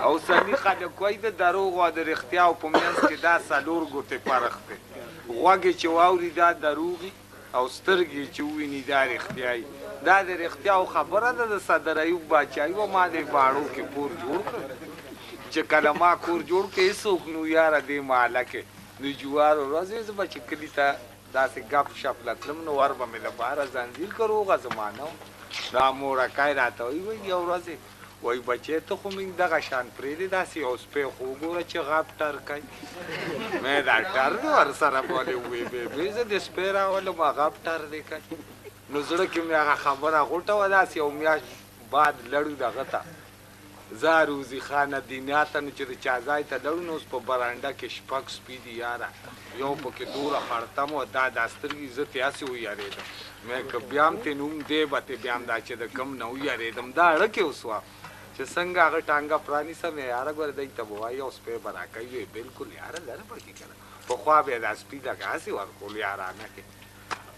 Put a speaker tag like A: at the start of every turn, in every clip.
A: او سني خلک وایي د دروغ او د رښتیا او په منځ کې دا څلور ګوتې فرق دی. غوږ چې واوري دا دروغي او سترګې چې وویني دا رښتیایي. دا د رښتیاو خبره ده. د صدر ایوب باچایي و ما د باڼو کې کور جوړ کړ چې کله ما کور جوړ کړ هېڅوک نو یاره دې محله کې د جوارو ورځې زه به چې کلي ته داسې ګپ شپ لتلم نو ور به مې د بهره زنځیر کړ هغه زمانه و. دا مورکی راته وایي یو ورځې وایي بچی ته خو موږ دغه شان پرېږدې داسې یو سپی خو وګوره چې غاب ټر کوي. مې دا ټر دی ورسره بولې وویې بېبې زه د سپی راولم غاب ټر دی کوي. نو زړه کې مې هغه خبره غوټه وه داسې یو میاشت بعد لړو دغه ته زه روزي خانه دینیا ته نو چې د چا ځای ته لړو نو اوس په برانډه کې شپږ سپي دي یاره یو پکې دوره خړتم و دا سترګې زه تې هسې ویارېدم. مې که بیا هم تې نوم دی به تې بیا هم دا چې د کم نه ویارېدم دا اړه کې اوس وه چې څنګه هغه ټانګه پرانیسم یاره ګوره دی ته به وایي او سپی به راکوي وی بلکل یاره لره پکې که نه پخوا به یې دا سپي لکه هسې ورکول یارانه کې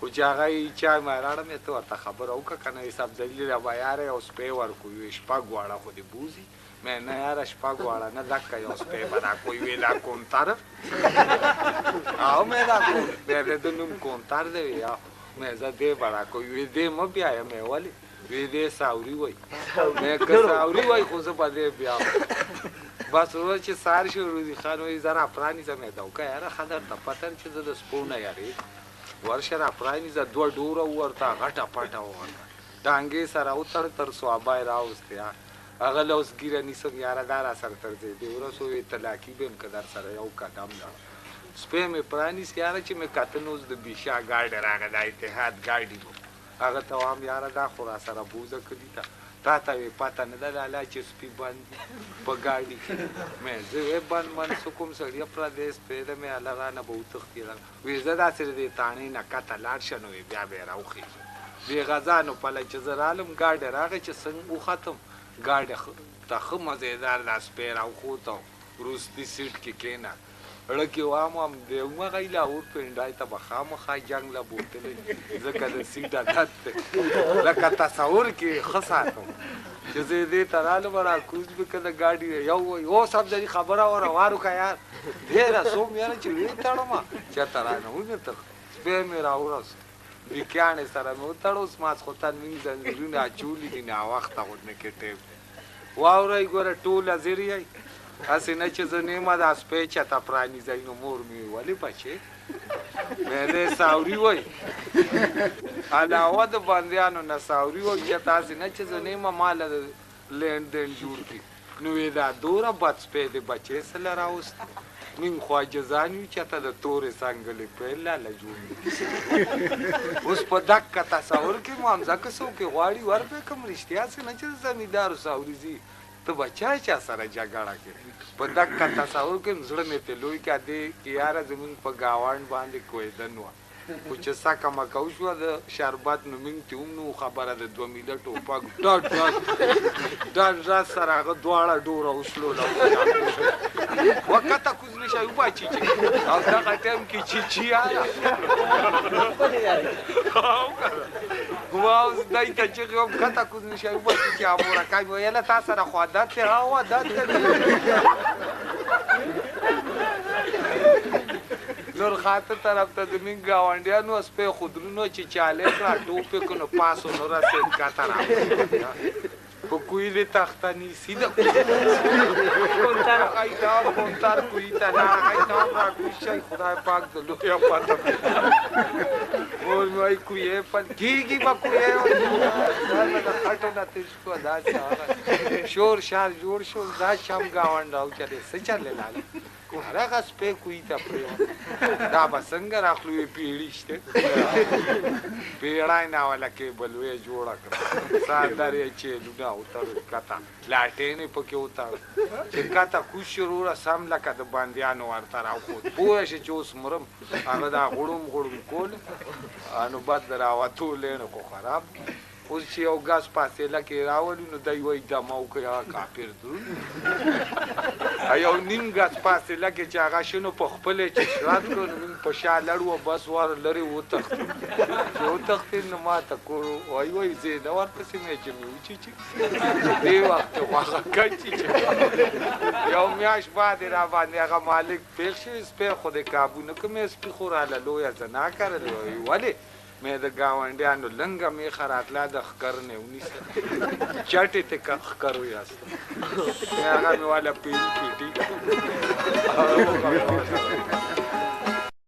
A: خو چې هغه یې چای مې راړم یې ته ورته خبره وکړه که نه سبزلي ربه یاره یو سپی ورکوي وی شپږ واړه خو دې بوځي. مې نه یاره شپږ واړه نه دکه یو سپی به راکوي وی دا کونتر او مې دا بیا د نوم کونتر دی وی مې زه دې به راکوي وی دې مه بیایه مې ولې وی دې ساوري وایي. مې که ساوري وایي خو زه به دې بیام. بس ورځ چې سهار شو روزي خان وایي زه را پرانیزم یې ته وکړه یاره ښه درته پته چې زه د سپو نه یارېږم ورشه را پرانیزه دوه ډوره وورته غټه پټه وورته ټانګې سره وتړ تر سوابه یې راوستې هغه له اوس ګیره نیسم یاره دا را سره تر دې ورځ وې طلاقي به یم که در سره یو قدم لاړ سپی مې پرانیست یاره چې مې کته نو اوس د بیشا ګاډی راغی دا اتحاد ګاډي و هغه ته وایم یاره دا خو را سره بوزه کلي ته تا ته وې پته نه ده لالا چې سپي بند په ګاډي کې مې زه وې بند من څه کوم سړیه پردی سپی ده مې هله رانه به وتښتي وې زه داسې د دې تاڼې نه کته لاړ شه نو وې بیا به یې راوخېږم بې غذا نو پله چې زه رالم ګاډی راغی چې څنګه وختم ګاډی ته ښه مزېدار دا سپی راوخوته وروستي سیټ کې کېنه اړه کې وام د همغه لاهور پنډای ته به خامخا جنګ له بوتلې ځکه د سیټ عادت دی لکه تصور کې ښه ساتم چې زه دې ته رالم راکوز به که د ګاډي یو وایي او سبزلي خبره وه روان وکړه یار ډېره سوم یاره چې ویې تړم چېرته رانه ونیتل سپی مې راورس بیکیانې سره مې وتړوس ماسخوتن مې زنځیرونه اچولي دي ناوخته غوندې کې ټیپ واورئ ګوره ټوله ځیر یئ هسې نه چې زه نیمه دا سپی چېته پرانیزئ نو مور مې ویل ولې بچې مې دې ساوري وایي علاوه د بندیانو نه ساوري وایي چېته هسې نه چې زه نیمه ما له لین دین جوړ کړي نو وی دا دوره بد سپی دی بچې سله راوست من خواجزان یو چېته د تورې څنګلې پیل لاله جوړ اوس په دقه تصور کې مو هم ځکه څوک یې غواړي ورپې کړم رښتیا څه نه چې د زمیندارو ساوري ځي ته به چا سره جګړه کې په دقه تصور کې زړه مې ته لوی که دی که یاره زمونږ په ګاونډ باندې کویدن وه خو چې سکه مکه وشوه د شربت نو موږ ته هم نو خبره د 2 میله ټوپک ډډ ډډ سره هغه دواړه ډوره وشلوله وکته کوز نشي وباچی چې او دغه ټایم کې چیچي آیا واو دای ته چې کوم کته کوز نشي وباچی چې امور کای ویله تاسو سره خو عادت ته او عادت نور خاطر طرف ته د من ګاونډیانو سپی خودرونو چې چاله کړه ټوپې کنو پاسو نور سره کاته را په کویلې تخته نیسي د کونتر قایدا کونتر کوی ته نه قایدا را کوشي خدای پاک د لویا پاته اور مې کوی په کیږي با کوی دا خاطر نه تاسو کو دا شور شار جوړ شو دا شام گاوند راو چلے څه چلے لاله هغه سپی کوی ته پریو دا به څنګه راخلوې پیړیشته پیړای نه ولا کې بلوې جوړه کړه ساده چې لوډا اوتر کتا لاټینې پکې اوتر چې کتا کوشرو را سم لکه د باندیانو ورته راخو پوه شي چې اوس مرم هغه دا غړوم کول انو بد راواتو لینو کو خراب اوس چې یو ګاز فاصله کې راولي نو دی وایي دمه وکړي هغه کافر درون یو نیم ګاز فاصله کې چې هغه شنو په خپله چې شرات کړو نو موږ په شا لړو بس ور لرې وتښتو چې وتښتېد نو ما ته کورو وایي زه نه ورپسې مې چې مې وچیچي دې وخت غوښه کچي چې یو میاشت بعد را باندې هغه مالک پېښ شوي سپی خو دې کابو نه کړم سپي خو راله لویه زنا کرلې وایي ولې مې د ګاونډیانو لنګه میخه راتله د ښکر نه ونیسه چټې ته ښکر ویاسته هغه مې والا پیټي